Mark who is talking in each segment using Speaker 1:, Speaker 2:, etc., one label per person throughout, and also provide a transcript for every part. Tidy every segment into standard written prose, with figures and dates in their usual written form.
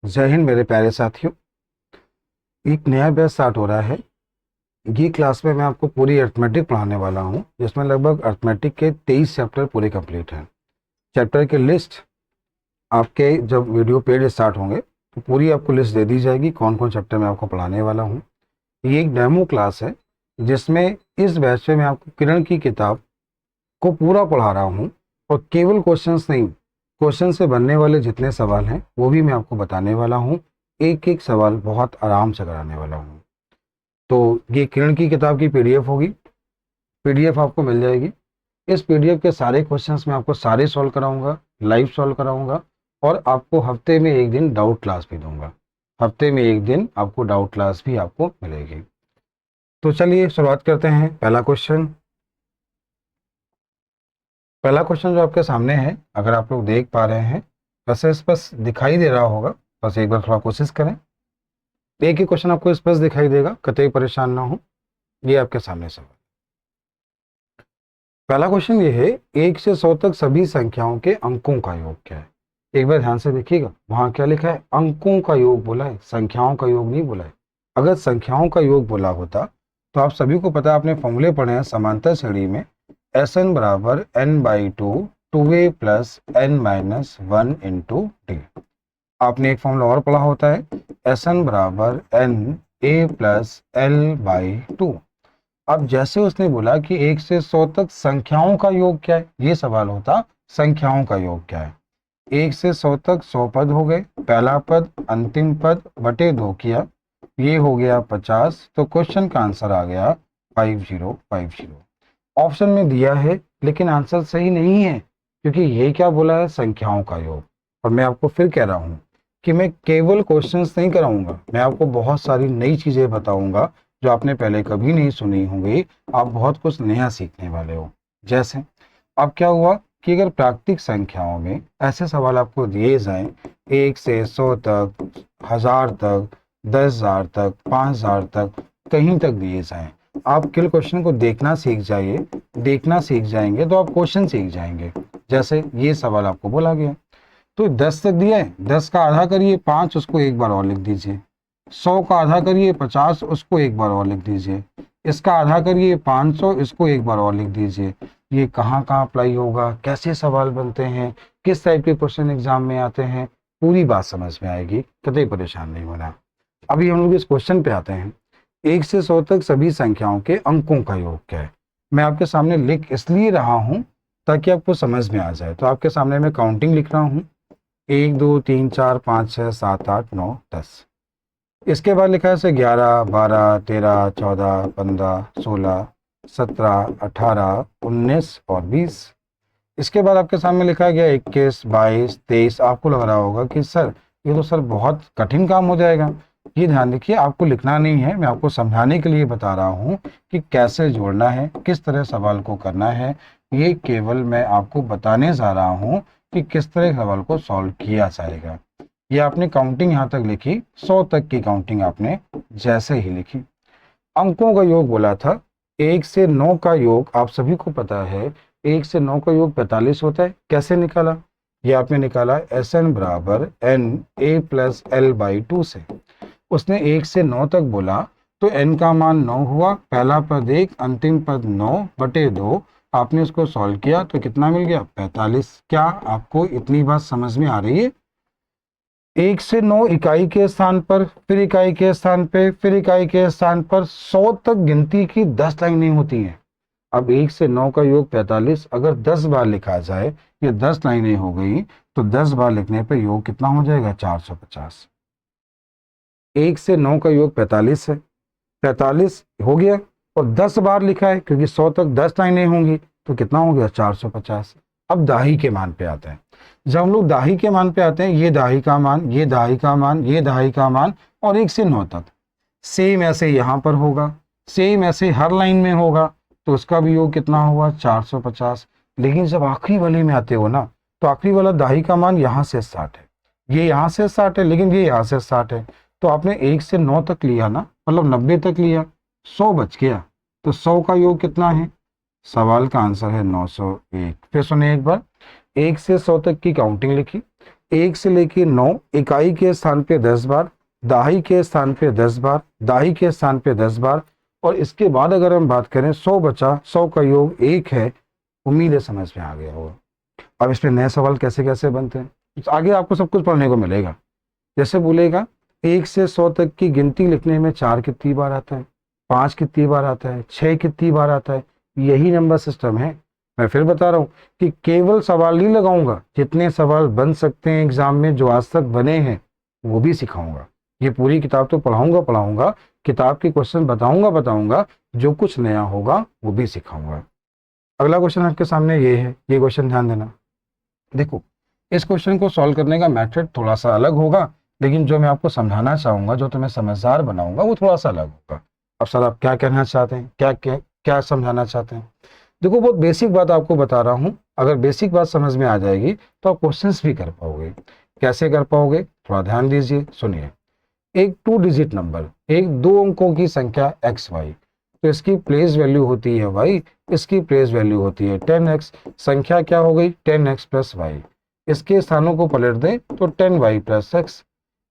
Speaker 1: जय हिंद मेरे प्यारे साथियों। एक नया बैच स्टार्ट हो रहा है। ये क्लास में मैं आपको पूरी अर्थमेटिक पढ़ाने वाला हूँ, जिसमें लगभग अर्थमेटिक के 23 चैप्टर पूरे कंप्लीट हैं। चैप्टर की लिस्ट आपके जब वीडियो पेज स्टार्ट होंगे तो पूरी आपको लिस्ट दे दी जाएगी, कौन कौन चैप्टर मैं आपको पढ़ाने वाला हूँ। ये एक डेमो क्लास है, जिसमें इस बैच में मैं आपको किरण की किताब को पूरा पढ़ा रहा हूँ। और केवल क्वेश्चंस नहीं, क्वेश्चन से बनने वाले जितने सवाल हैं वो भी मैं आपको बताने वाला हूँ। एक एक सवाल बहुत आराम से कराने वाला हूँ। तो ये किरण की किताब की पीडीएफ होगी, पीडीएफ आपको मिल जाएगी। इस पीडीएफ के सारे क्वेश्चंस मैं आपको सारे सॉल्व कराऊंगा, लाइव सॉल्व कराऊंगा। और आपको हफ्ते में एक दिन डाउट क्लास भी दूंगा। हफ्ते में एक दिन आपको डाउट क्लास भी आपको मिलेगी। तो चलिए शुरुआत करते हैं। पहला क्वेश्चन जो आपके सामने है, अगर आप लोग देख पा रहे हैं, वैसे स्पष्ट दिखाई दे रहा होगा, बस एक बार थोड़ा कोशिश करें। एक ही क्वेश्चन आपको स्पष्ट दिखाई देगा, कतई परेशान ना हो। ये आपके सामने सवाल। पहला क्वेश्चन ये है, 1 से 100 तक सभी संख्याओं के अंकों का योग क्या है। एक बार ध्यान से देखिएगा, वहां क्या लिखा है, अंकों का योग बोला है, संख्याओं का योग नहीं बोला है। अगर संख्याओं का योग बोला होता तो आप सभी को पता है, आपने फॉर्मूले पढ़े हैं समांतर श्रेणी में। Sn बराबर n/2 2a plus n-1 into D. आपने एक फॉर्मूला और पढ़ा होता है, Sn बराबर na प्लस l/2। अब जैसे उसने बोला कि 1 से 100 तक संख्याओं का योग क्या है, ये सवाल होता संख्याओं का योग क्या है। 1 से 100 तक 100 पद हो गए, पहला पद अंतिम पद बटे 2 किया, ये हो गया 50। तो क्वेश्चन का आंसर आ गया 5050। ऑप्शन में दिया है लेकिन आंसर सही नहीं है, क्योंकि ये क्या बोला है, संख्याओं का योग। और मैं आपको फिर कह रहा हूं कि मैं केवल क्वेश्चंस नहीं कराऊंगा, मैं आपको बहुत सारी नई चीजें बताऊंगा जो आपने पहले कभी नहीं सुनी होंगी। आप बहुत कुछ नया सीखने वाले हो। जैसे अब क्या हुआ कि अगर प्राकृतिक संख्याओं में ऐसे सवाल आपको दिए जाएं, 1 से 100 तक, 1000 तक, 10,000 तक, 5,000 तक, कहीं तक दिए जाएं, आप किल क्वेश्चन को देखना सीख जाइए। देखना सीख जाएंगे तो आप क्वेश्चन सीख जाएंगे। जैसे ये सवाल आपको बोला गया, तो 10 तक दिया है, 10 का आधा करिए 5, उसको एक बार और लिख दीजिए। 100 का आधा करिए 50, उसको एक बार और लिख दीजिए। इसका आधा करिए 500, इसको एक बार और लिख दीजिए। ये कहाँ कहाँ अप्लाई होगा, कैसे सवाल बनते हैं, किस टाइप के क्वेश्चन एग्जाम में आते हैं, पूरी बात समझ में आएगी, कतई परेशान नहीं होना। अभी हम लोग इस क्वेश्चन पे आते हैं, 1 से 100 तक सभी संख्याओं के अंकों का योग क्या है। मैं आपके सामने लिख इसलिए रहा हूं ताकि आपको समझ में आ जाए। तो आपके सामने मैं काउंटिंग लिख रहा हूं, 1 2 3 4 5 6 7 8 9 10। इसके बाद लिखा है 11 12 13 14 15 16 17 18 19 और 20। इसके बाद आपके सामने लिखा गया 21 22 23। आपको लग रहा होगा कि सर ये तो सर बहुत कठिन काम हो जाएगा। ये ध्यान रखिए, आपको लिखना नहीं है, मैं आपको समझाने के लिए बता रहा हूँ कि कैसे जोड़ना है, किस तरह सवाल को करना है। ये केवल मैं आपको बताने जा रहा हूँ कि किस तरह सवाल को सॉल्व किया जाएगा। ये आपने काउंटिंग यहाँ तक लिखी, 100 तक की काउंटिंग आपने जैसे ही लिखी। अंकों का योग बोला था, 1 से 9 का योग आप सभी को पता है, 1 से 9 का योग 45 होता है। कैसे निकाला, ये आपने निकाला Sn बराबर Na प्लस l/2 से। उसने 1 से 9 तक बोला तो n का मान 9 हुआ, पहला पद 1, अंतिम पद 9 बटे 2। आपने इसको सॉल्व किया तो कितना मिल गया, 45। क्या आपको इतनी बात समझ में आ रही है। 1 से 9 इकाई के स्थान पर, फिर इकाई के स्थान पे, फिर इकाई के स्थान पर 100 तक गिनती की 10 लाइनें होती हैं। अब 1 से 9 का योग 45 अगर 10 बार लिखा जाए, ये 10 लाइनें हो गई, तो 10 बार लिखने पे योग कितना हो जाएगा, 450। 1 से 9 का योग 45 है, 45 हो गया, और 10 बार लिखा है क्योंकि 100 तक 10 लाइनें होंगी, तो कितना हो गया, 450। अब दाही के मान पे आते हैं। जब हम लोग दाही के मान पे आते हैं, ये दाही का मान, ये दाही का मान, ये दाही का मान, और 1 से 9 तक सेम ऐसे यहां पर होगा, सेम ऐसे हर लाइन में होगा, तो उसका भी योग कितना हुआ, 450। लेकिन जब आखिरी वाले में आते हो ना, तो आखिरी वाला दाही का मान यहां से 60 है, ये यहां से 60 है, लेकिन ये यहां से 60 है। तो आपने 1 से 9 तक लिया ना, मतलब 90 तक लिया, 100 बच गया, तो 100 का योग कितना है, सवाल का आंसर है 901। फिर सुनिए एक बार, 1 से 100 तक की काउंटिंग लिखी, 1 से लेके 9 इकाई के स्थान पे 10 बार, दहाई के स्थान पे 10 बार, दाही के स्थान पे 10 बार, और इसके बाद अगर हम बात करें 100 बचा, 100 का योग 1 है। उम्मीद है समझ में आ गया होगा। अब इसमें नए सवाल कैसे कैसे बनते हैं आगे आपको सब कुछ पढ़ने को मिलेगा। जैसे बोलेगा 1 से 100 तक की गिनती लिखने में 4 कितनी बार आता है, 5 कितनी बार आता है, 6 कितनी बार आता है। यही नंबर सिस्टम है। मैं फिर बता रहा हूँ कि केवल सवाल नहीं लगाऊंगा, जितने सवाल बन सकते हैं एग्जाम में जो आज तक बने हैं वो भी सिखाऊंगा। ये पूरी किताब तो पढ़ाऊंगा, किताब के क्वेश्चन बताऊंगा, जो कुछ नया होगा वो भी सिखाऊंगा। अगला क्वेश्चन आपके सामने ये है, ये क्वेश्चन ध्यान देना। देखो, इस क्वेश्चन को सॉल्व करने का मेथड थोड़ा सा अलग होगा, लेकिन जो मैं आपको समझाना चाहूंगा, जो तुम्हें समझदार बनाऊंगा, वो थोड़ा सा अलग होगा। अब सर आप क्या कहना चाहते हैं, क्या समझाना चाहते हैं? देखो, बहुत बेसिक बात आपको बता रहा हूं। अगर बेसिक बात समझ में आ जाएगी तो आप क्वेश्चंस भी कर पाओगे। कैसे कर पाओगे, थोड़ा ध्यान दीजिए, सुनिए। एक 2 डिजिट नंबर, एक 2 अंकों की संख्या एक्स वाई, तो इसकी प्लेस वैल्यू होती है वाई, इसकी प्लेस वैल्यू होती है 10x। संख्या क्या हो गई, 10x प्लस वाई। इसके स्थानों को पलट दें तो 10y प्लस एक्स।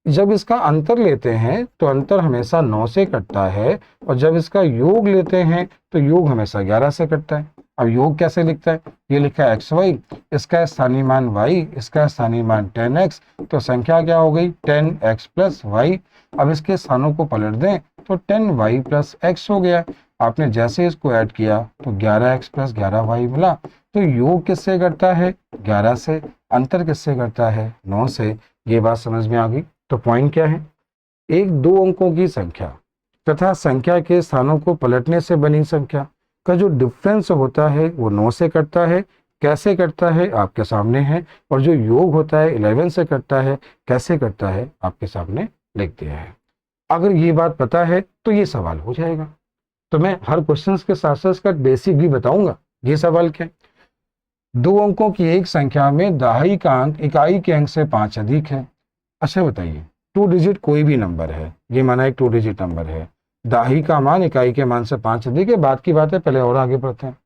Speaker 1: जब इसका अंतर लेते हैं तो अंतर हमेशा 9 से कटता है, और जब इसका योग लेते हैं तो योग हमेशा 11 से कटता है। अब योग कैसे लिखता है, ये लिखा है एक्स वाई, इसका स्थानीय मान वाई, इसका स्थानीय मान 10x, तो संख्या क्या हो गई 10x प्लस वाई। अब इसके स्थानों को पलट दें तो 10y प्लस एक्स हो गया। आपने जैसे इसको ऐड किया तो 11x प्लस 11y मिला। तो योग किससे करता है, 11 से, अंतर किससे करता है, 9 से। ये बात समझ में आ गई। तो पॉइंट क्या है, एक 2 अंकों की संख्या तथा संख्या के स्थानों को पलटने से बनी संख्या का जो डिफरेंस होता है वो 9 से कटता है। कैसे कटता है आपके सामने है, और जो योग होता है 11 से कटता है। कैसे कटता है आपके सामने लिख दिया है। अगर ये बात पता है तो ये सवाल हो जाएगा। तो मैं हर क्वेश्चन के साथ साथ इसका बेसिक भी बताऊंगा। ये सवाल क्या है, 2 अंकों की एक संख्या में दहाई का अंक इकाई के अंक से 5 अधिक है। अच्छा बताइए, 2 डिजिट कोई भी नंबर है, ये माना एक 2 डिजिट नंबर है, दाही का मान इकाई के मान से 5 अधिक है। बात की बात है, पहले और आगे बढ़ते हैं।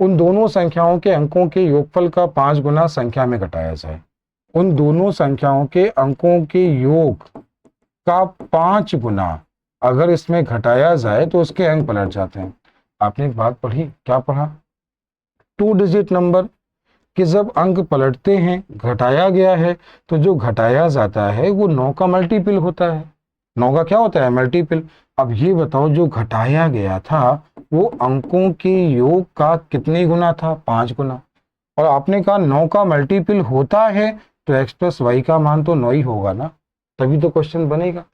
Speaker 1: उन दोनों संख्याओं के अंकों के योगफल का 5 गुना संख्या में घटाया जाए। उन दोनों संख्याओं के अंकों के योग का 5 गुना अगर इसमें घटाया जाए तो उसके अंक पलट जाते हैं। आपने एक बात पढ़ी, क्या पढ़ा, 2 डिजिट नंबर कि जब अंक पलटते हैं, घटाया गया है, तो जो घटाया जाता है वो 9 का मल्टीपल होता है। 9 का क्या होता है, मल्टीपल। अब ये बताओ, जो घटाया गया था वो अंकों के योग का कितने गुना था, 5 गुना। और आपने कहा 9 का मल्टीपल होता है, तो x प्लस वाई का मान तो 9 ही होगा ना, तभी तो क्वेश्चन बनेगा।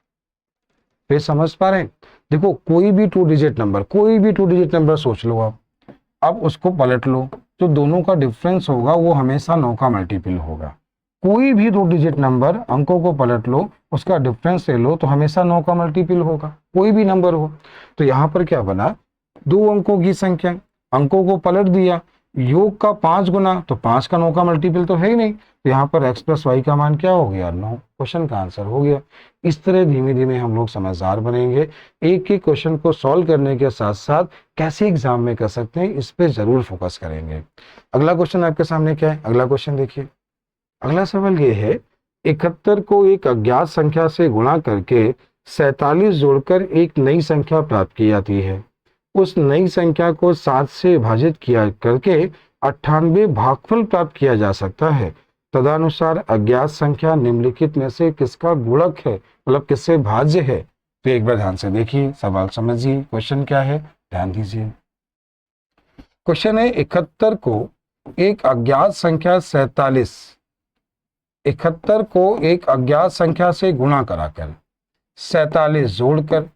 Speaker 1: फिर समझ पा रहे हैं? देखो, कोई भी 2 डिजिट नंबर सोच लो आप, अब उसको पलट लो, जो दोनों का डिफरेंस होगा वो हमेशा 9 का मल्टीपल होगा। कोई भी 2 डिजिट नंबर, अंकों को पलट लो, उसका डिफरेंस ले लो, तो हमेशा 9 का मल्टीपल होगा, कोई भी नंबर हो। तो यहाँ पर क्या बना, 2 अंकों की संख्या, अंकों को पलट दिया, योग का 5 गुना, तो 5 का 9 का मल्टीपल तो है ही नहीं, तो यहाँ पर x प्लस वाई का मान क्या हो गया, 9। क्वेश्चन का आंसर हो गया। इस तरह धीमे धीमे हम लोग समझदार बनेंगे। एक एक क्वेश्चन को सॉल्व करने के साथ साथ कैसे एग्जाम में कर सकते हैं, इस पे जरूर फोकस करेंगे। अगला क्वेश्चन आपके सामने क्या है, अगला क्वेश्चन देखिए। अगला सवाल ये है, 71 को एक अज्ञात संख्या से गुणा करके 47 जोड़कर एक नई संख्या प्राप्त की जाती है। उस नई संख्या को 7 से विभाजित किया करके 98 भागफल प्राप्त किया जा सकता है। तदनुसार अज्ञात संख्या निम्नलिखित में से किसका गुणक है, मतलब किससे भाज्य है। तो एक बार ध्यान से देखिए, सवाल समझिए, क्वेश्चन क्या है, ध्यान दीजिए। क्वेश्चन है, 71 को एक अज्ञात संख्या 71 को एक अज्ञात संख्या से गुणा कराकर 47 जोड़कर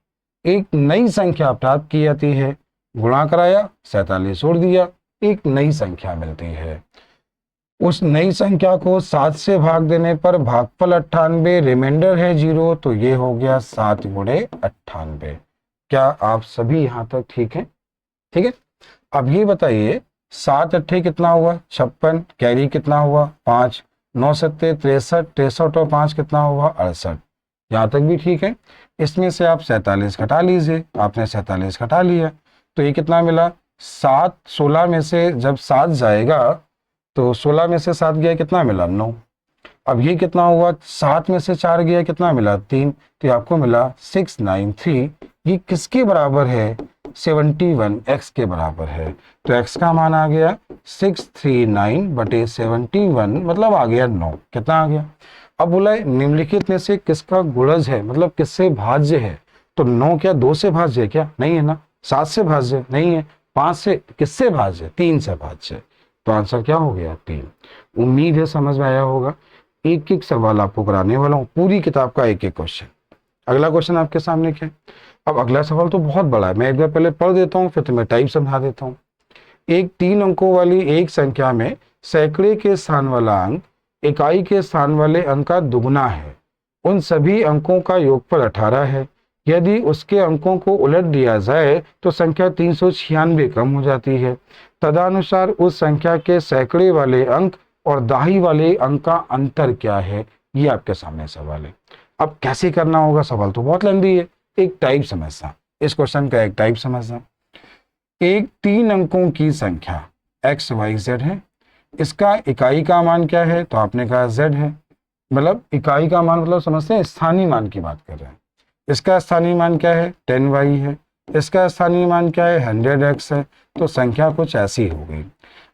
Speaker 1: एक नई संख्या प्राप्त की जाती है। गुणा कराया, 47 जोड़ दिया, एक नई संख्या मिलती है। उस नई संख्या को 7 से भाग देने पर भागफल 98, रिमाइंडर है 0, तो ये हो गया 7 गुणे 98। क्या आप सभी यहां तक ठीक है? ठीक है। अब ये बताइए, 7 अट्ठे कितना हुआ, 56, कैरी कितना हुआ, 5, 9 सत्ते 63, 63 और 5 कितना हुआ, 68। यहां तक भी ठीक है। इसमें से आप 47 घटा लीजिए, आपने 47 घटा लिया, तो ये कितना मिला, 7, 16 में से जब 7 जाएगा तो 16 में से 7 गया, कितना मिला, 9। अब ये कितना हुआ, 7 में से 4 गया, कितना मिला 3, तो ये आपको मिला 693। ये किसके बराबर है, 71 x के बराबर है। तो x का मान आ गया 639/71, मतलब आ गया 9। कितना आ गया। अब बोला है निम्नलिखित में से किसका गुणज है, मतलब किससे भाज्य है। तो 9 क्या 2 से भाज्य है क्या, नहीं है ना। 7 से भाज्य नहीं है। 5 से, किससे भाज्य, 3 से भाज्य। तो आंसर क्या हो गया 3। उम्मीद है समझ में आया होगा। एक एक सवाल आपको कराने वाला हूँ, पूरी किताब का एक एक क्वेश्चन। अगला क्वेश्चन आपके सामने क्या है। अब अगला सवाल तो बहुत बड़ा है, मैं एक बार पहले पढ़ देता हूँ, फिर तुम्हें टाइप समझा देता हूँ। एक 3 अंकों वाली एक संख्या में सैकड़े के स्थान वाला अंक इकाई के स्थान वाले अंक का दुगुना है। उन सभी अंकों का योगफल 18 है। यदि उसके अंकों को उलट दिया जाए तो संख्या 396 कम हो जाती है। तदनुसार उस संख्या के सैकड़े वाले अंक और दाही वाले अंक का अंतर क्या है, ये आपके सामने सवाल है। अब कैसे करना होगा, सवाल तो बहुत लंबी है, एक टाइप समझना, इस क्वेश्चन का एक टाइप समझना। एक 3 अंकों की संख्या x y z है। इसका इकाई का मान क्या है, तो आपने कहा z है। मतलब इकाई का मान मतलब समझते हैं, स्थानीय मान की बात कर रहे हैं। इसका स्थानीय मान क्या है, 10y है। इसका स्थानीय मान क्या है, 100x है। तो संख्या कुछ ऐसी हो गई।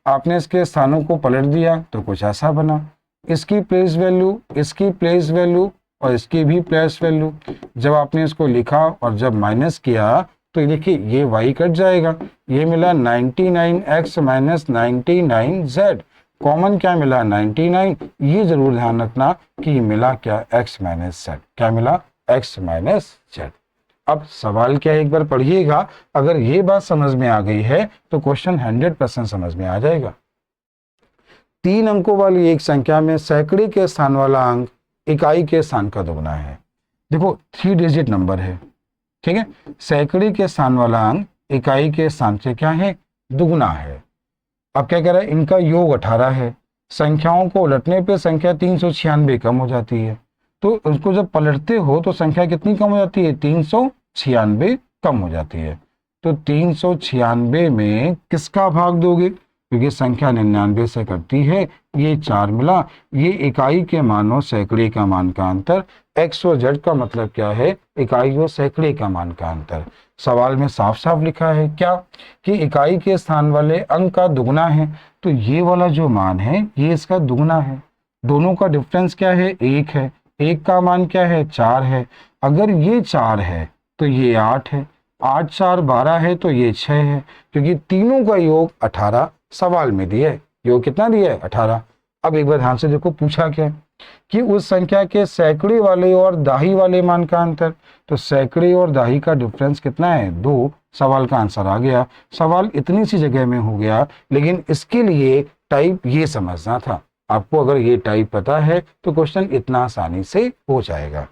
Speaker 1: आपने इसके स्थानों को पलट दिया तो कुछ ऐसा बना। इसकी प्लेस वैल्यू, इसकी प्लेस वैल्यू और इसकी भी प्लेस वैल्यू, जब आपने इसको लिखा और जब माइनस किया तो ये देखिए ये y कट जाएगा। ये मिला 99x माइनस 99z। कॉमन क्या मिला, 99। ये जरूर ध्यान रखना कि मिला क्या, x माइनस z। क्या मिला, x माइनस z। अब सवाल क्या है, एक बार पढ़िएगा। अगर ये बात समझ में आ गई है तो क्वेश्चन 100% समझ में आ जाएगा। 3 अंकों वाली एक संख्या में सैकड़े के स्थान वाला अंक इकाई के स्थान का दुगुना है। देखो 3 डिजिट नंबर है, ठीक है। सैकड़े के स्थान वाला अंक इकाई के स्थान से क्या है, दुगुना है। अब क्या कह रहा है, इनका योग 18 है। संख्याओं को उलटने पे संख्या 396 कम हो जाती है। तो उसको जब पलटते हो तो संख्या कितनी कम हो जाती है, 396 कम हो जाती है। तो 396 में किसका भाग दोगे, क्योंकि संख्या 99 से कटती है। ये 4 मिला। ये इकाई के मान और सैकड़े का मान का अंतर। एक्स और जेड का मतलब क्या है, इकाई और सैकड़े का मान का अंतर। सवाल में साफ साफ लिखा है क्या, कि इकाई के स्थान वाले अंक का दुगुना है। तो ये वाला जो मान है ये इसका दुगुना है। दोनों का डिफरेंस क्या है, 1 है। 1 का मान क्या है, 4 है। अगर ये 4 है तो ये 8 है। 8 4 12 है तो ये 6 है, क्योंकि तीनों का योग 18 सवाल में दिया है। योग कितना दिया है, 18। अब एक बार ध्यान से देखो, पूछा क्या है कि उस संख्या के सैकड़े वाले और दाही वाले मान का अंतर। तो सैकड़े और दाही का डिफरेंस कितना है, 2। सवाल का आंसर आ गया। सवाल इतनी सी जगह में हो गया, लेकिन इसके लिए टाइप ये समझना था। आपको अगर ये टाइप पता है तो क्वेश्चन इतना आसानी से हो जाएगा।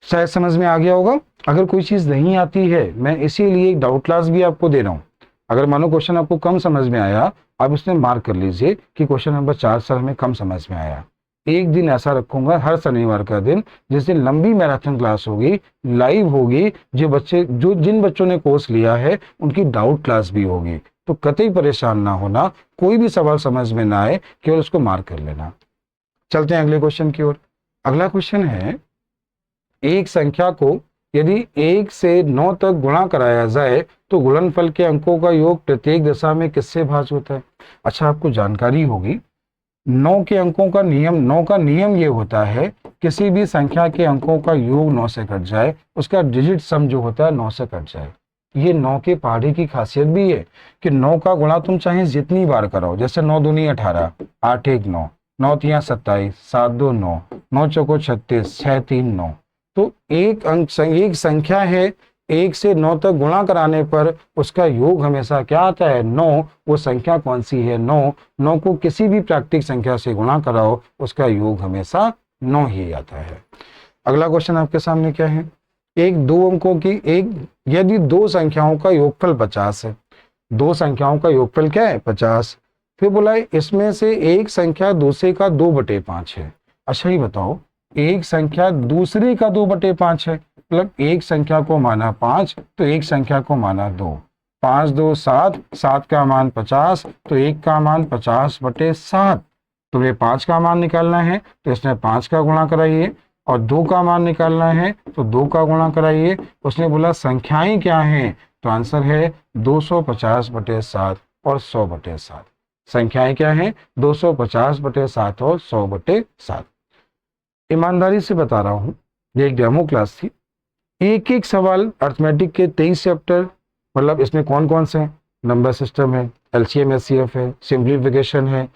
Speaker 1: शायद समझ में आ गया होगा। अगर कोई चीज नहीं आती है, मैं इसीलिए एक डाउट क्लास भी आपको दे रहा हूँ। अगर मानो क्वेश्चन आपको कम समझ में आया, आप उसमें मार्क कर लीजिए कि क्वेश्चन नंबर 4 सर हमें कम समझ में आया। एक दिन ऐसा रखूंगा हर शनिवार का दिन, जिस दिन लंबी मैराथन क्लास होगी, लाइव होगी। जिन बच्चों ने कोर्स लिया है उनकी डाउट क्लास भी होगी। तो कतई परेशान ना होना, कोई भी सवाल समझ में ना आए केवल उसको मार्क कर लेना। चलते हैं अगले क्वेश्चन की ओर। अगला क्वेश्चन है, एक संख्या को यदि 1 से 9 तक गुणा कराया जाए तो गुणनफल के अंकों का योग प्रत्येक दशा में किससे भाज्य होता है। अच्छा, आपको जानकारी होगी 9 के अंकों का नियम, 9 का नियम ये होता है, किसी भी संख्या के अंकों का योग 9 से कट जाए, उसका डिजिट सम जो होता है 9 से कट जाए। ये 9 के पहाड़े की खासियत भी है कि 9 का गुणा तुम चाहे जितनी बार कराओ, जैसे 9 दूनी 18, 8 1 9, 9 3 27, 7 2 9, 9 चौको 36, 6 3 9। तो एक संख्या है, 1 से 9 तक गुणा कराने पर उसका योग हमेशा क्या आता है, 9। वो संख्या कौन सी है, 9। 9 को किसी भी प्राकृतिक संख्या से गुणा कराओ, उसका योग हमेशा 9 ही आता है। अगला क्वेश्चन आपके सामने क्या है, यदि दो संख्याओं का योगफल 50 है। दो संख्याओं का योगफल क्या है, 50। फिर बोला है इसमें से एक संख्या दूसरे का 2/5 है। अच्छा ही बताओ, एक संख्या दूसरे का 2/5 है, मतलब एक संख्या को माना 5 तो एक संख्या को माना 2। 5 2 7, 7 का मान 50 तो 1 का मान 50/7। तो ये 5 का मान निकालना है तो इसने 5 का गुणा कराइए, और 2 का मान निकालना है तो 2 का गुणा कराइए। उसने बोला संख्याएं क्या हैं, तो आंसर है 250/7 और 100/7। संख्याएं क्या हैं, 250/7 और 100/7। ईमानदारी से बता रहा हूं, ये एक डेमो क्लास थी। एक एक सवाल अर्थमेटिक के 23 चैप्टर, मतलब इसमें कौन कौन से हैं, नंबर सिस्टम है, एलसीएम एचसीएफ है, सिंप्लीफिकेशन है,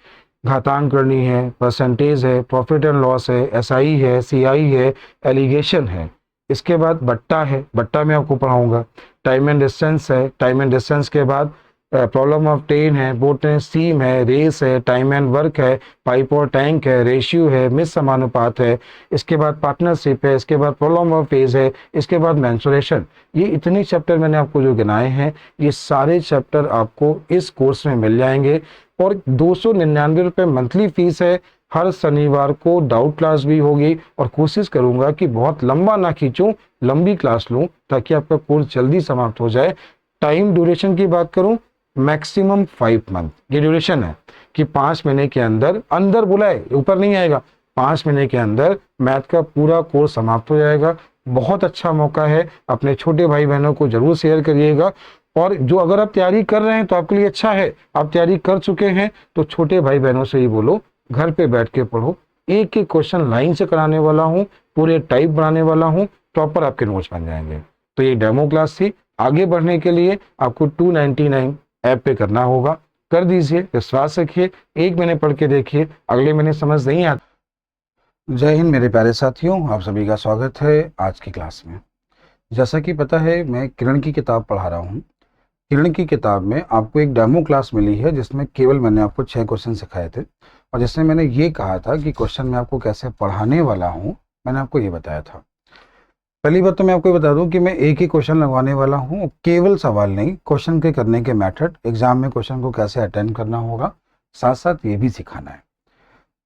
Speaker 1: घातांक करनी है, परसेंटेज है, प्रॉफिट एंड लॉस है, एसआई है, सीआई है, एलिगेशन है। इसके बाद बट्टा है, बट्टा में आपको पढ़ाऊंगा। टाइम एंड डिस्टेंस है, टाइम एंड डिस्टेंस के बाद प्रॉब्लम ऑफ ट्रेन है, बोट एंड स्टीम है, रेस है, टाइम एंड वर्क है, पाइप और टैंक है, रेशियो है, मिस समानुपात है, इसके बाद पार्टनरशिप है, इसके बाद प्रॉब्लम ऑफ फेज है, इसके बाद मेंसुरेशन। ये इतने चैप्टर मैंने आपको जो गिनाए हैं, ये सारे चैप्टर आपको इस कोर्स में मिल जाएंगे। और 299 रुपये मंथली फीस है। हर शनिवार को डाउट क्लास भी होगी, और कोशिश करूंगा कि बहुत लंबा ना खींचूं, लंबी क्लास लूं, ताकि आपका कोर्स जल्दी समाप्त हो जाए। टाइम ड्यूरेशन की बात करूं, मैक्सिमम 5 मंथ ये ड्यूरेशन है, कि 5 महीने के अंदर अंदर बोला है, ऊपर नहीं आएगा, 5 महीने के अंदर मैथ का पूरा कोर्स समाप्त हो जाएगा। बहुत अच्छा मौका है, अपने छोटे भाई बहनों को जरूर शेयर करिएगा। और जो अगर आप तैयारी कर रहे हैं तो आपके लिए अच्छा है, आप तैयारी कर चुके हैं तो छोटे भाई बहनों से ही बोलो, घर पे बैठ के पढ़ो। एक एक क्वेश्चन लाइन से कराने वाला हूँ, पूरे टाइप बनाने वाला हूँ, प्रॉपर आपके नोट्स बन जाएंगे। तो ये डेमो क्लास थी। आगे बढ़ने के लिए आपको 299 ऐप पे करना होगा, कर दीजिए, विश्वास रखिए, एक महीने पढ़ के देखिए, अगले महीने समझ नहीं आता। जय हिंद मेरे प्यारे साथियों, आप सभी का स्वागत है आज की क्लास में। जैसा कि पता है, मैं किरण की किताब पढ़ा रहा हूँ। किरण की किताब में आपको एक डेमो क्लास मिली है, जिसमें केवल मैंने आपको 6 क्वेश्चन सिखाए थे, और जिसमें मैंने ये कहा था कि क्वेश्चन मैं आपको कैसे पढ़ाने वाला हूँ, मैंने आपको ये बताया था। पहली बात तो मैं आपको बता दूं कि मैं एक ही क्वेश्चन लगवाने वाला हूं, केवल सवाल नहीं, क्वेश्चन के करने के मेथड, एग्जाम में क्वेश्चन को कैसे अटेंड करना होगा, साथ साथ ये भी सिखाना है।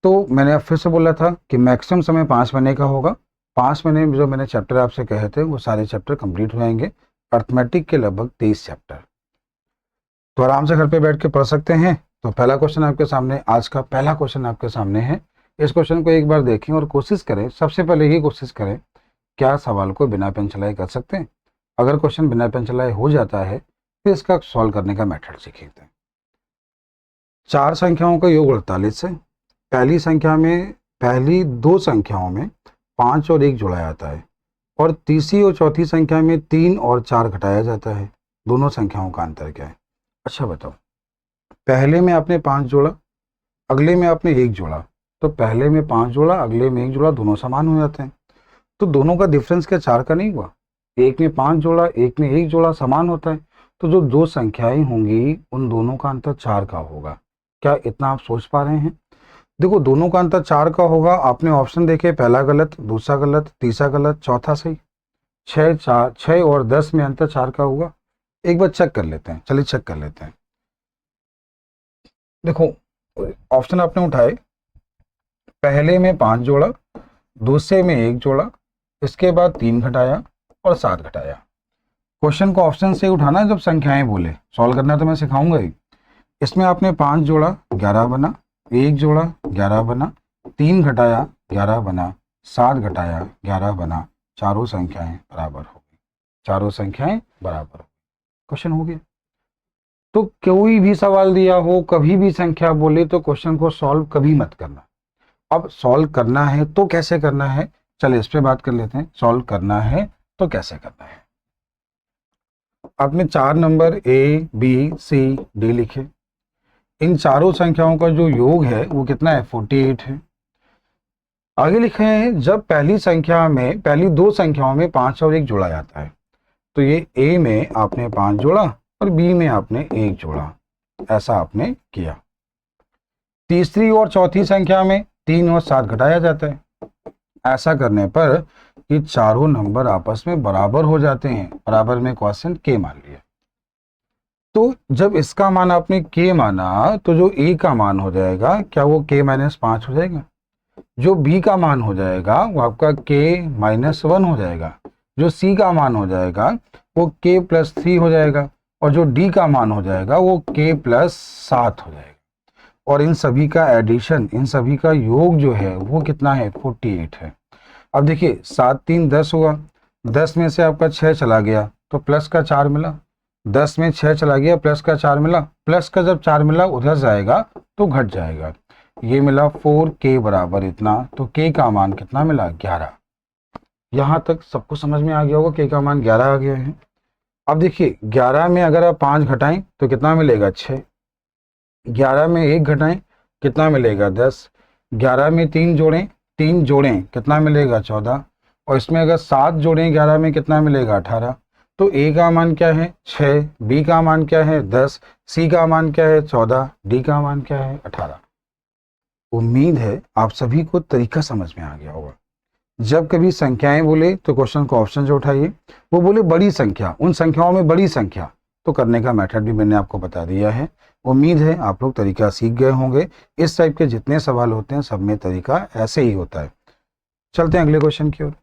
Speaker 1: तो मैंने अब फिर से बोला था कि मैक्सिमम समय 5 महीने का होगा। 5 महीने में जो मैंने चैप्टर आपसे कहे थे वो सारे चैप्टर कंप्लीट हो जाएंगे, अर्थमेटिक के लगभग 23 चैप्टर। तो आराम से घर पे बैठ के पढ़ सकते हैं। तो पहला क्वेश्चन आपके सामने, आज का पहला क्वेश्चन आपके सामने है। इस क्वेश्चन को एक बार देखें और कोशिश करें, सबसे पहले ये कोशिश करें, क्या सवाल को बिना पेन चलाए कर सकते हैं। अगर क्वेश्चन बिना पेन चलाए हो जाता है फिर इसका सॉल्व करने का मेथड सीखते हैं। 4 संख्याओं का योग 48 है। पहली संख्या में, पहली 2 संख्याओं में 5 और 1 जोड़ा जाता है, और तीसरी और चौथी संख्या में 3 और 4 घटाया जाता है। दोनों संख्याओं का अंतर क्या है? अच्छा बताओ, पहले में आपने 5 जोड़ा, अगले में आपने 1 जोड़ा, तो पहले में 5 जोड़ा, अगले में 1 जोड़ा, दोनों समान हो जाते हैं। तो दोनों का डिफरेंस क्या 4 का नहीं हुआ? एक में 5 जोड़ा, एक में 1 जोड़ा, समान होता है। तो जो 2 संख्याएं होंगी उन दोनों का अंतर 4 का होगा। क्या इतना आप सोच पा रहे हैं? देखो, दोनों का अंतर 4 का होगा। आपने ऑप्शन देखे, पहला गलत, दूसरा गलत, तीसरा गलत, चौथा सही। 6 और 10 में अंतर 4 का होगा। एक बार चेक कर लेते हैं, चलिए चेक कर लेते हैं। देखो, ऑप्शन आपने उठाए, पहले में 5 जोड़ा, दूसरे में 1 जोड़ा, इसके बाद 3 घटाया और 7 घटाया। क्वेश्चन को ऑप्शन से उठाना जब संख्याएं बोले, सॉल्व करना तो मैं सिखाऊंगा ही। इसमें आपने 5 जोड़ा 11 बना, 1 जोड़ा 11 बना, 3 घटाया 11 बना, 7 घटाया 11 बना, चारों संख्याएं बराबर हो गई, चारों संख्याएं बराबर हो गई। क्वेश्चन हो गया। तो कोई भी सवाल दिया हो, कभी भी संख्या बोले, तो क्वेश्चन को सॉल्व कभी मत करना। अब सॉल्व करना है तो कैसे करना है, चलिए इस पे बात कर लेते हैं। सॉल्व करना है तो कैसे करना है? आपने 4 number A, B, C, D लिखे। इन चारों संख्याओं का जो योग है वो कितना है? 48 है। आगे लिखे हैं, जब पहली संख्या में, पहली 2 संख्याओं में 5 और 1 जोड़ा जाता है, तो ये A में आपने 5 जोड़ा और B में आपने 1 जोड़ा, ऐसा आपने किया। तीसरी और चौथी संख्या में 3 और 7 घटाया जाता है। ऐसा करने पर ये चारों नंबर आपस में बराबर हो जाते हैं। बराबर में क्वोशिएंट k मान लिया। तो जब इसका मान आपने k माना, तो जो a का मान हो जाएगा, क्या वो k-5 हो जाएगा? जो b का मान हो जाएगा वो आपका k-1 हो जाएगा। जो c का मान हो जाएगा वो k+3 हो जाएगा, और जो d का मान हो जाएगा वो k+7 हो जाएगा। और इन सभी का एडिशन, इन सभी का योग जो है वो कितना है, 48 है। अब देखिए 7 3 10 हुआ, 10 में से आपका 6 चला गया तो प्लस का 4 मिला, 10 में 6 चला गया प्लस का 4 मिला, प्लस का जब 4 मिला उधर जाएगा तो घट जाएगा। ये मिला 4k बराबर इतना, तो k का मान कितना मिला, 11। यहाँ तक सबको समझ में आ गया होगा, k का मान 11 आ गया है। अब देखिए 11 में अगर आप 5 घटाएं तो कितना मिलेगा, 6। 11 में 1 घटाएं कितना मिलेगा, 10। 11 में 3 जोड़ें कितना मिलेगा, 14। और इसमें अगर 7 जोड़ें 11 में कितना मिलेगा, 18। तो ए का मान क्या है, 6, बी का मान क्या है, 10, सी का मान क्या है, 14, डी का मान क्या है, 18। उम्मीद है आप सभी को तरीका समझ में आ गया होगा। जब कभी संख्याएं बोले तो क्वेश्चन को ऑप्शन से उठाइए, वो बोले बड़ी संख्या, उन संख्याओं में बड़ी संख्या, तो करने का मेथड भी मैंने आपको बता दिया है। उम्मीद है आप लोग तरीका सीख गए होंगे। इस टाइप के जितने सवाल होते हैं सब में तरीका ऐसे ही होता है। चलते हैं अगले क्वेश्चन की ओर।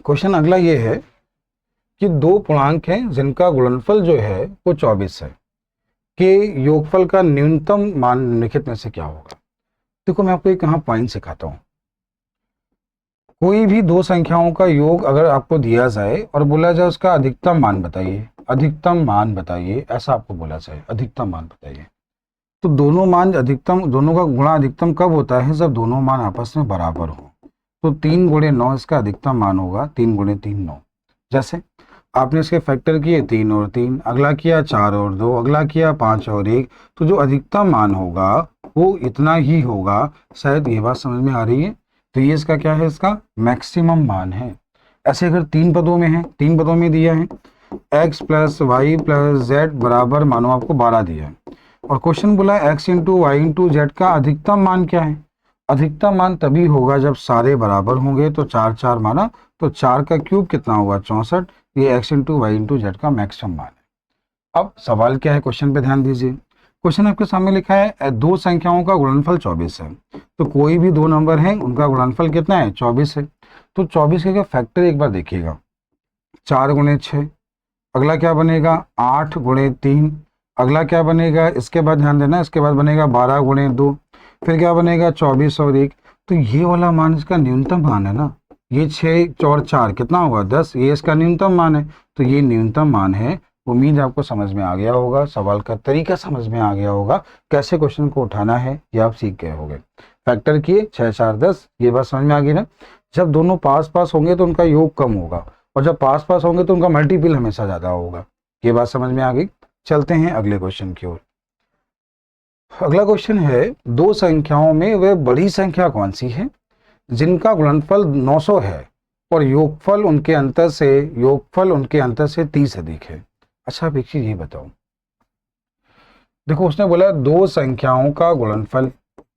Speaker 1: क्वेश्चन अगला ये है कि दो पूर्णांक हैं जिनका गुणनफल जो है वो 24 है, के योगफल का न्यूनतम मान निम्नलिखित में से क्या होगा। देखो मैं आपको एक यहाँ पॉइंट सिखाता हूँ। कोई भी दो संख्याओं का योग अगर आपको दिया जाए और बोला जाए उसका अधिकतम मान बताइए, अधिकतम मान बताइए, ऐसा आपको बोला जाए अधिकतम मान बताइए, तो दोनों मान अधिकतम, दोनों का गुणा अधिकतम कब होता है, जब दोनों मान आपस में बराबर हो। तो 3 गुणे 9 इसका अधिकतम मान होगा, 3 गुणे 3 9। जैसे आपने इसके फैक्टर किए 3 और 3, अगला किया 4 और 2, अगला किया 5 और 1, तो जो अधिकतम मान होगा वो इतना ही होगा। शायद ये बात समझ में आ रही है। तो ये इसका क्या है, इसका मैक्सिमम मान है। ऐसे अगर 3 पदों में है, 3 पदों में दिया है x plus y plus z बराबर, मानो आपको 12 दिया है और क्वेश्चन बोला x into y into z का अधिकतम मान क्या है। अधिकतम मान तभी होगा जब सारे बराबर होंगे। तो 4 4 माना, तो 4 का क्यूब कितना हुआ, 64। ये x into y into z का मैक्सिमम मान है। अब सवाल क्या है, क्वेश्चन पे ध्यान दीजिए। क्वेश्चन आपके सामने लिखा है दो संख्याओं का गुणनफल 24 है। तो कोई भी दो नंबर है उनका गुणनफल कितना है, 24 है। तो 24 के फैक्टर एक बार देखिएगा, 4 गुणे 6, अगला क्या बनेगा 8 गुणे 3, अगला क्या बनेगा, इसके बाद ध्यान देना, इसके बाद बनेगा 12 गुणे 2, फिर क्या बनेगा 24 और 1। तो ये वाला मान इसका न्यूनतम मान है ना, ये 6 और 4 कितना होगा, 10, ये इसका न्यूनतम मान है। तो ये न्यूनतम मान है। उम्मीद आपको समझ में आ गया होगा, सवाल का तरीका समझ में आ गया होगा, कैसे क्वेश्चन को उठाना है ये आप सीख गए होंगे। फैक्टर किए 6 4 10, ये बात समझ में आ गई ना। जब दोनों पास पास होंगे तो उनका योग कम होगा, और जब पास पास होंगे तो उनका मल्टीपल हमेशा ज्यादा होगा। ये बात समझ में आ गई। चलते हैं अगले क्वेश्चन की ओर। अगला क्वेश्चन है, दो संख्याओं में वह बड़ी संख्या कौन सी है जिनका गुणनफल 900 है और योगफल उनके अंतर से 30 अधिक है। अच्छा एक चीज ये बताओ, देखो उसने बोला दो संख्याओं का गुणनफल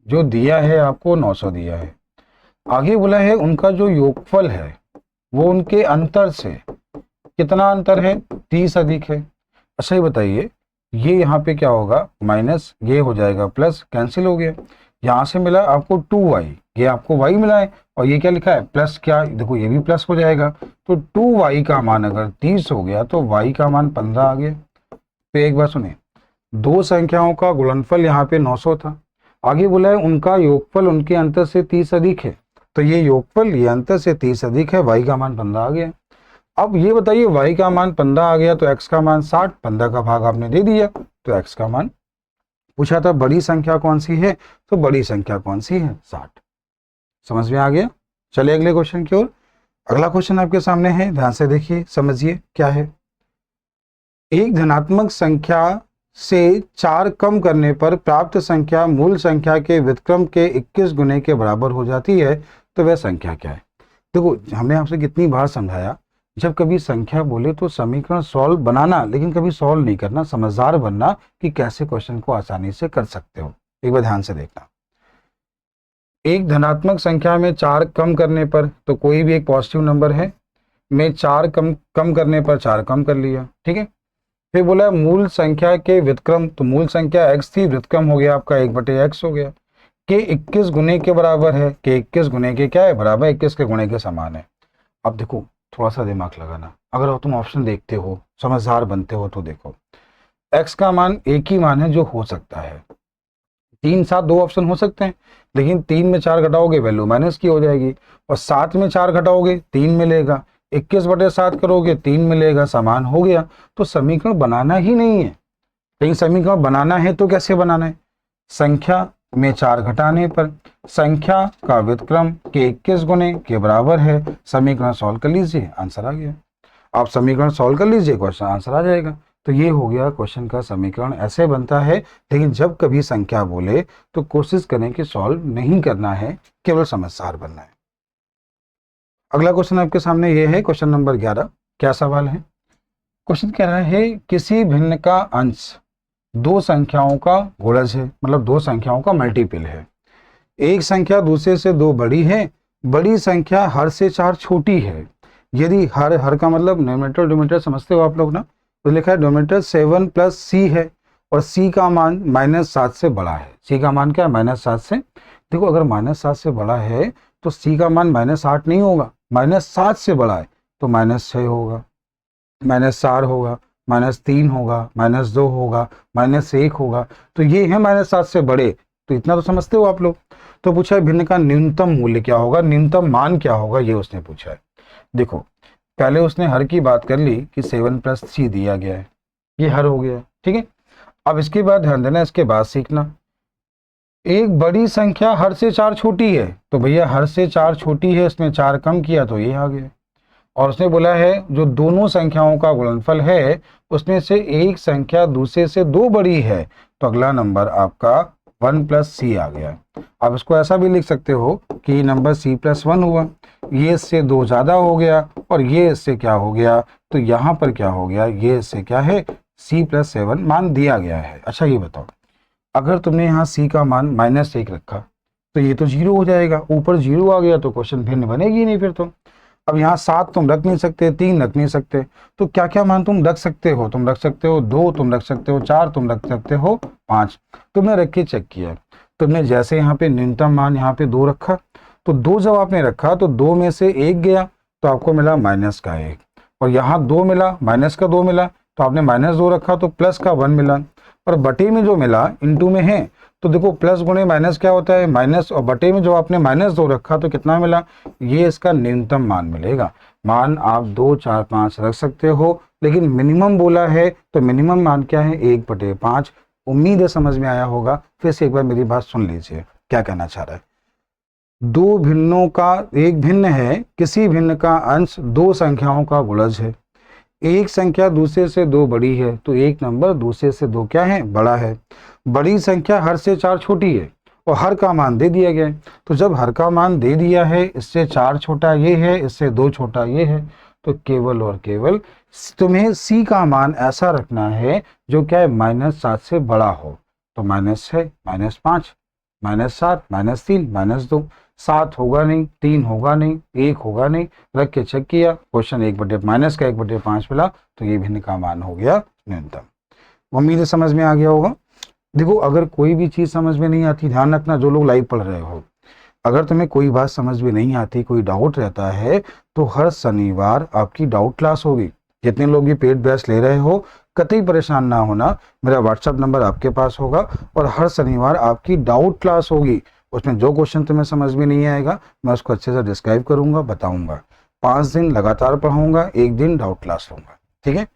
Speaker 1: जो दिया है आपको 900 दिया है, आगे बोला है उनका जो योगफल है वो उनके अंतर से कितना अंतर है, 30 अधिक है। अच्छा ये बताइए, ये यहाँ पे क्या होगा, माइनस, ये हो जाएगा प्लस, कैंसिल हो गया। यहाँ से मिला आपको 2y, ये आपको y मिला है, और ये क्या लिखा है प्लस, क्या देखो ये भी प्लस हो जाएगा। तो 2y का मान अगर 30 हो गया तो y का मान 15 आ गया। तो एक बार सुने, दो संख्याओं का गुणनफल यहाँ पे 900 था, आगे बोला है उनका योगफल उनके अंतर से 30 अधिक है। तो ये योगफल ये अंतर से 30 अधिक है, y का मान 15 आ गया। अब ये बताइए y का मान 15 आ गया तो x का मान 60, 15 का भाग आपने दे दिया तो x का मान पूछा था बड़ी संख्या कौन सी है, तो बड़ी संख्या कौन सी है, 60। समझ में आ गया। चलिए अगले क्वेश्चन की ओर। अगला क्वेश्चन आपके सामने है, ध्यान से देखिए समझिए क्या है। एक धनात्मक संख्या से 4 कम करने पर प्राप्त संख्या मूल संख्या के व्युत्क्रम के 21 गुने के बराबर हो जाती है, तो वह संख्या क्या है। देखो हमने आपसे कितनी बार समझाया, जब कभी संख्या बोले तो समीकरण सॉल्व बनाना, लेकिन कभी सॉल्व नहीं करना, समझदार बनना कि कैसे क्वेश्चन को आसानी से कर सकते हो। एक बार ध्यान से देखना, एक धनात्मक संख्या में 4 कम करने पर, तो कोई भी एक पॉजिटिव नंबर है, में 4 कम करने पर 4 कम कर लिया, ठीक है। फिर बोला मूल संख्या के व्युत्क्रम, तो मूल संख्या x थी, व्युत्क्रम हो गया आपका 1/x हो गया, के 21 गुने के बराबर है, के 21 गुने के क्या है, बराबर 21 के गुणे के समान है। अब देखो थोड़ा सा दिमाग लगाना, अगर तुम ऑप्शन देखते हो समझदार बनते हो तो देखो, x का मान एक ही मान है जो हो सकता है। 3 7 दो ऑप्शन हो सकते हैं, लेकिन 3 में 4 घटाओगे वैल्यू माइनस की हो जाएगी, और 7 में 4 घटाओगे 3 मिलेगा, 21/7 करोगे 3 मिलेगा, समान हो गया। तो समीकरण बनाना ही नहीं है, लेकिन समीकरण बनाना है तो कैसे बनाना है? संख्या में 4 घटाने पर संख्या का व्युत्क्रम के 21 गुने के बराबर है। समीकरण सॉल्व कर लीजिए, आंसर आ गया। आप समीकरण सॉल्व कर लीजिए, क्वेश्चन आंसर आ जाएगा। तो ये हो गया क्वेश्चन का समीकरण, ऐसे बनता है। लेकिन जब कभी संख्या बोले तो कोशिश करें कि सॉल्व नहीं करना है, केवल समझदार बनना है। अगला क्वेश्चन आपके सामने ये है, क्वेश्चन नंबर 11। क्या सवाल है? क्वेश्चन कह रहा है किसी भिन्न का अंश दो संख्याओं का गुणज है, मतलब दो संख्याओं का मल्टीपल है। एक संख्या दूसरे से दो बड़ी है, बड़ी संख्या हर से 4 छोटी है। यदि हर का मतलब न्यूमरेटर डिनोमिनेटर समझते हो आप लोग ना, तो लिखा है डिनोमिनेटर 7 + c है, और c का मान -7 से बड़ा है। c का मान क्या है? -7 से। देखो अगर -7 से बड़ा है तो c का मान -8 नहीं होगा, -7 से बड़ा है तो -6 होगा, -4 होगा, -3 होगा, -2 होगा, -1 होगा। तो ये है -7 से बड़े, तो इतना तो समझते हो आप लोग। तो पूछा है भिन्न का न्यूनतम मूल्य क्या होगा, न्यूनतम मान क्या होगा, ये उसने पूछा है। देखो पहले उसने हर की बात कर ली कि 7 + c दिया गया है, ये हर हो गया, ठीक है। अब इसके बाद ध्यान देना, इसके बाद सीखना, एक बड़ी संख्या हर से 4 छोटी है, तो भैया हर से 4 छोटी है, इसमें 4 कम किया तो ये आ गया। और उसने बोला है जो दोनों संख्याओं का गुणनफल है उसमें से एक संख्या दूसरे से 2 बड़ी है, तो अगला नंबर आपका 1 + c आ गया। आप इसको ऐसा भी लिख सकते हो कि ये नंबर c + 1 हुआ, ये इससे 2 ज़्यादा हो गया, और ये इससे क्या हो गया, तो यहाँ पर क्या हो गया, ये इससे क्या है, c + 7 मान दिया गया है। अच्छा ये बताओ, अगर तुमने यहाँ c का मान -1 रखा तो ये तो 0 हो जाएगा, ऊपर 0 आ गया तो क्वेश्चन भिन्न बनेगी नहीं फिर तो। अब यहाँ 7 तुम रख नहीं सकते, 3 रख नहीं सकते, तो क्या क्या मान तुम रख सकते हो? तुम रख सकते हो 2, तुम रख सकते हो 4, तुम रख सकते हो 5। तुमने रख के चेक किया, तुमने जैसे यहाँ पे न्यूनतम मान यहाँ पे 2 रखा, तो 2 जब आपने रखा तो 2 में से 1 गया तो आपको मिला -1, और यहाँ 2 मिला, -2 मिला, तो आपने -2 रखा तो +1 मिला, और बटे में जो मिला इंटू में है, तो देखो प्लस गुणे माइनस क्या होता है, माइनस, और बटे में जो आपने -2 रखा तो कितना मिला, ये इसका न्यूनतम मान मिलेगा। मान आप 2 4 5 रख सकते हो, लेकिन मिनिमम बोला है तो मिनिमम मान क्या है, 1/5। उम्मीद है समझ में आया होगा। फिर से एक बार मेरी बात सुन लीजिए, क्या कहना चाह रहा है। दो भिन्नों का एक भिन्न है, किसी भिन्न का अंश दो संख्याओं का गुणज है। एक संख्या दूसरे से 2 बड़ी है, तो एक नंबर दूसरे से 2 क्या है, बड़ा है। बड़ी संख्या हर से 4 छोटी है, और हर का मान दे दिया गया है। तो जब हर का मान दे दिया है, इससे 4 छोटा ये है, इससे 2 छोटा ये है, तो केवल और केवल तुम्हें c का मान ऐसा रखना है जो क्या है, -7 से बड़ा हो। तो -6, -5, -7, -3, -2, 7 होगा नहीं, 3 होगा नहीं, 1 होगा नहीं, रख के चेक किया, क्वेश्चन -1/5 मिला, तो ये भिन्न का मान हो गया न्यूनतम। उम्मीद है समझ में आ गया होगा। देखो अगर कोई भी चीज़ समझ में नहीं आती, ध्यान रखना जो लोग लाइव पढ़ रहे हो, अगर तुम्हें कोई बात समझ में नहीं आती, कोई डाउट रहता है, तो हर शनिवार आपकी डाउट क्लास होगी। जितने लोग ये पेड बैच ले रहे हो, कतई परेशान ना होना, मेरा व्हाट्सएप नंबर आपके पास होगा, और हर शनिवार आपकी डाउट क्लास होगी। उसमें जो क्वेश्चन तुम्हें समझ में नहीं आएगा, मैं उसको अच्छे से डिस्क्राइब करूंगा, बताऊंगा। 5 दिन लगातार पढ़ाऊंगा, 1 दिन डाउट क्लास लूंगा, ठीक है।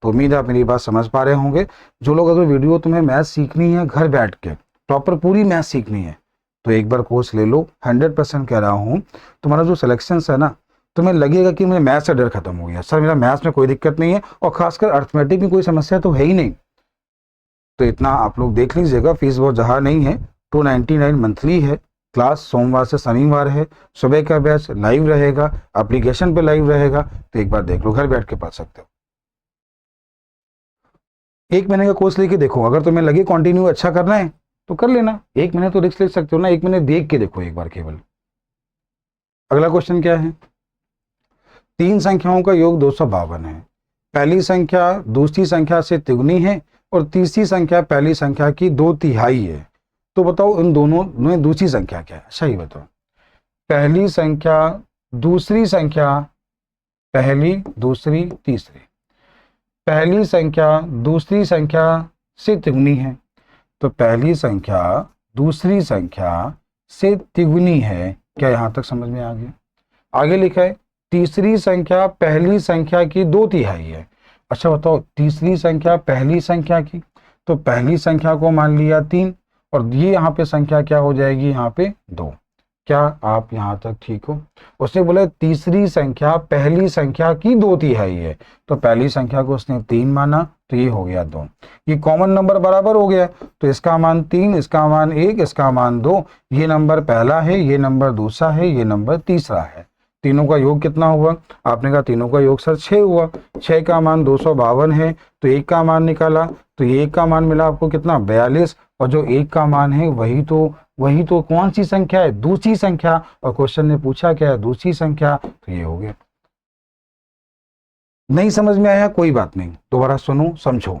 Speaker 1: तो उम्मीद है आप मेरी बात समझ पा रहे होंगे। जो लोग अगर वीडियो तुम्हें मैथ सीखनी है, घर बैठ के प्रॉपर पूरी मैथ सीखनी है, तो एक बार कोर्स ले लो। 100% कह रहा हूँ, तुम्हारा जो सिलेक्शन है ना, तुम्हें लगेगा कि मुझे मैथ से डर खत्म हो गया, सर मेरा मैथ्स में कोई दिक्कत नहीं है, और खासकर अर्थमेटिक में कोई समस्या तो है ही नहीं। तो इतना आप लोग देख लीजिएगा, फीस बहुत ज़्यादा नहीं है, 299 मंथली है। क्लास सोमवार से शनिवार है, सुबह का बैच लाइव रहेगा, एप्लीकेशन पे लाइव रहेगा, तो एक बार देख लो, घर बैठ के पढ़ सकते हो। 1 महीने का कोर्स लेके देखो, अगर तुम्हें लगे कंटिन्यू अच्छा करना है तो कर लेना, 1 महीने तो रिस्क ले सकते हो ना, 1 महीने देख के देखो एक बार केवल। अगला क्वेश्चन क्या है, 3 संख्याओं का योग 252 है। पहली संख्या दूसरी संख्या से तिगुनी है, और तीसरी संख्या पहली संख्या की 2/3 है। तो बताओ इन दोनों में दूसरी संख्या क्या है। अच्छा ये बताओ, पहली संख्या दूसरी संख्या, पहली दूसरी तीसरी, पहली संख्या दूसरी संख्या से तिगुनी है, तो पहली संख्या दूसरी संख्या से तिगुनी है। क्या यहां तक समझ में आ गया? आगे लिखा है तीसरी संख्या पहली संख्या की 2/3 है। अच्छा बताओ, तीसरी संख्या पहली संख्या की, तो पहली संख्या को मान लिया 3 और ये यहाँ पे संख्या क्या हो जाएगी, यहाँ पे 2। क्या आप यहाँ तक ठीक हो? उसने बोला तीसरी संख्या पहली संख्या की 2/3 है, तो पहली संख्या को उसने 3 माना, तो ये हो गया 2। ये कॉमन नंबर बराबर हो गया, तो इसका मान 3, इसका मान 1, इसका मान 2। ये नंबर पहला है, ये नंबर दूसरा है, ये नंबर तीसरा है। तीनों का योग कितना हुआ? आपने कहा तीनों का योग सर 6 हुआ। 6 का मान 252 है, तो 1 का मान निकाला, तो ये 1 का मान मिला आपको कितना, 42। और जो 1 का मान है वही तो कौन सी संख्या है, दूसरी संख्या। और क्वेश्चन ने पूछा क्या है, दूसरी संख्या, तो ये हो गया। नहीं समझ में आया कोई बात नहीं, दोबारा सुनो समझो।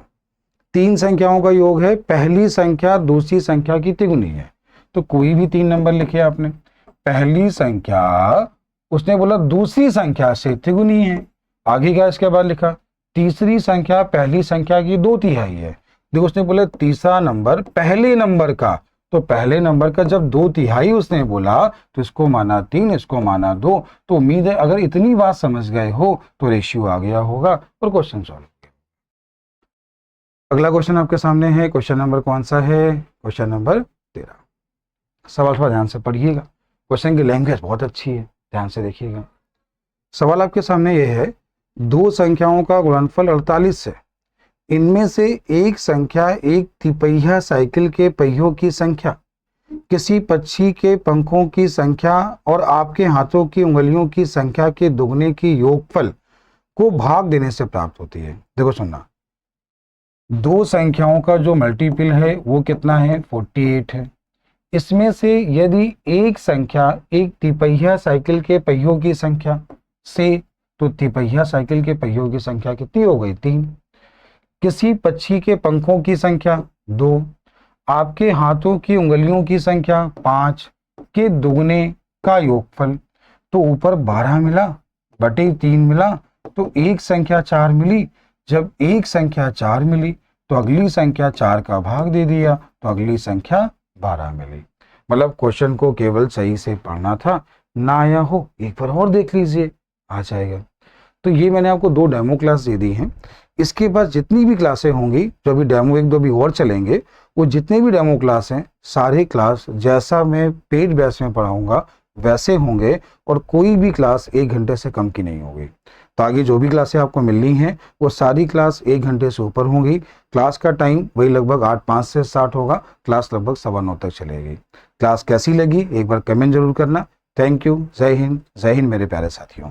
Speaker 1: 3 संख्याओं का योग है, पहली संख्या दूसरी संख्या की तिगुनी है, तो कोई भी 3 नंबर लिखे आपने। पहली संख्या उसने बोला दूसरी संख्या से तिगुनी है, आगे क्या इसके बाद लिखा, तीसरी संख्या पहली संख्या की 2/3 है। देखो उसने बोला तीसरा नंबर पहले नंबर का, तो पहले नंबर का जब 2/3 उसने बोला तो इसको माना 3, इसको माना 2। तो उम्मीद है अगर इतनी बात समझ गए हो तो रेशियो आ गया होगा और क्वेश्चन सॉल्व। अगला क्वेश्चन आपके सामने है, क्वेश्चन नंबर कौन सा है, क्वेश्चन नंबर 13। सवाल थोड़ा ध्यान से पढ़िएगा, क्वेश्चन की लैंग्वेज बहुत अच्छी है, ध्यान से देखिएगा। सवाल आपके सामने ये है, 2 संख्याओं का गुणनफल 48 है। इनमें से एक संख्या एक तिपहिया साइकिल के पहियों की संख्या, किसी पक्षी के पंखों की संख्या और आपके हाथों की उंगलियों की संख्या के दुगने की योगफल को भाग देने से प्राप्त होती है। देखो सुनना, 2 संख्याओं का जो मल्टीपल है वो कितना है, 48 है। इसमें से यदि एक संख्या एक तिपहिया साइकिल के पहियों की संख्या से, तो तिपहिया साइकिल के पहियों की संख्या कितनी हो गई, 3। किसी पक्षी के पंखों की संख्या 2, आपके हाथों की उंगलियों की संख्या 5 के दुगने का योगफल, तो ऊपर 12 मिला बटे 3 मिला, तो एक संख्या 4 मिली। जब एक संख्या 4 मिली तो अगली संख्या 4 का भाग दे दिया, तो अगली संख्या 12 मिली। मतलब क्वेश्चन को केवल सही से पढ़ना था, ना आया हो एक बार और देख लीजिए, आ जाएगा। तो ये मैंने आपको 2 डेमो क्लास दे दी हैं। इसके बाद जितनी भी क्लासें होंगी, जो अभी डेमो 1-2 भी और चलेंगे, वो जितने भी डेमो क्लास हैं सारे क्लास जैसा मैं पेड बैच में पढ़ाऊंगा वैसे होंगे, और कोई भी क्लास 1 घंटे से कम की नहीं होगी। तो आगे जो भी क्लासें आपको मिलनी हैं वो सारी क्लास 1 घंटे से ऊपर होंगी। क्लास का टाइम वही लगभग 8:05 से स्टार्ट होगा, क्लास लगभग 9:15 तक चलेगी। क्लास कैसी लगी एक बार कमेंट जरूर करना। थैंक यू, जय हिंद मेरे प्यारे साथियों।